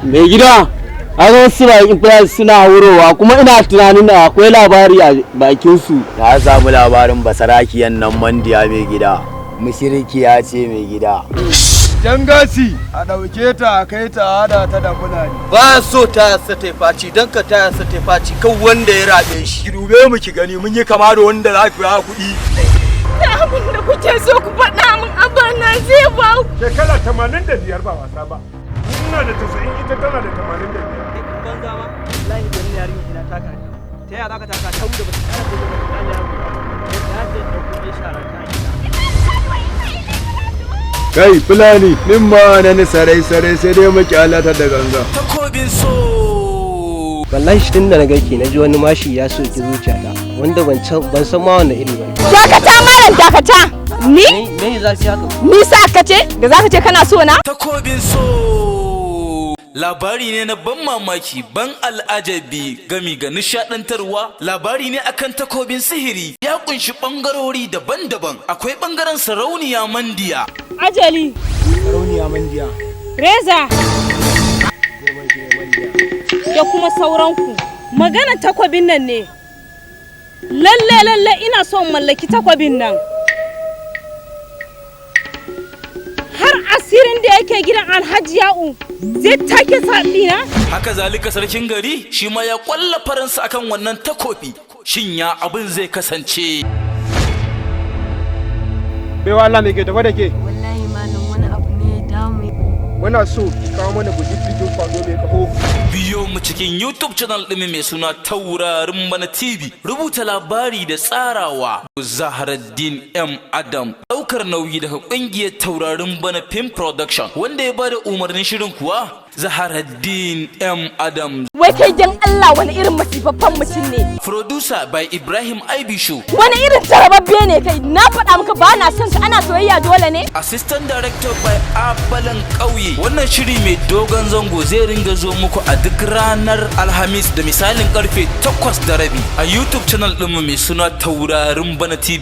Mai gida, a wasu bakin filas suna wurowa kuma ina tunanin da akwai labari a bakinsu. Na samu labarin basarakiyan nan mandiya mai gida. Mushirikiya ce mai gida. Jangasi a ɗauke ta a kai ta hada ta da fulani. Ba so ta yasa ta faci don ka ta yasa ta faci kan wanda ya rabe shi. Ki dube mu ki gani mun yi kama da wanda za ku ya kuɗi. Ta abin da kuke so ku faɗa min abana zai ba ku. Shekara 85 ba wasa ba. Ina da 90 ita tana da 85. Ban zama wallahi da ni yarin ina taka ta. Ta yaya zaka taka ta wuce ba ta kana da Allah ya rubuta. Ta ce da kuɗi shara ta gida. Kai fulani min ma na ni sarai sai dai muke alata da ganga. Takobin so. Wallahi shi tun da na gaki na ji wani mashi ya soki zuciyata wanda ban san ma wanda iri ba. Dakata malam dakata. Ni? Me zafi haka? Ni sa ka ce da zaka ce kana so na? Takobin so. Labari ne na ban mamaki, ban al'ajabi, gami ga nishadantarwa. Labari ne akan takobin sihiri. Ya kunshi bangarori daban-daban. Akwai bangaren sarauniya mandiya. Ajali. Sarauniya mandiya. Reza. Da kuma sauranku. Maganar takwabin nan ne. Lalle ina son mallaki takwabin nan. Har asirin da yake gidan Alhaji Ya'u zai take sabina. Haka zalika sarkin gari shi ma ya kwalla faransa akan wannan takobi. Shin ya abin zai kasance? Baiwa Allah mai ke tafa da ke. Wallahi malam wani abu ne ya damu. Muna so ki kawo mana buji bidiyo kwado mai kaho. Biyo mu cikin YouTube channel ɗin mai suna Taurarin Bana TV. Rubuta labari da tsarawa Zaharaddin M. Adam. Ɗaukar nauyi daga ƙungiyar Taurarin Bana Film Production. Wanda ya bada umarnin shirin kuwa Zaharaddin M. Adam. Wai kai dan Allah wani irin masifaffen mutum ne. Producer by Ibrahim Aibishu. Wani irin tarababbe ne kai, na faɗa maka ba na son ka, ana soyayya dole ne. Assistant Director by Abalan Ƙauye. Wannan shiri mai dogon zango zai ringa zo muku a duk ranar Alhamis da misalin karfe 8:30 a YouTube channel ɗinmu mai suna Taurarin Bana TV.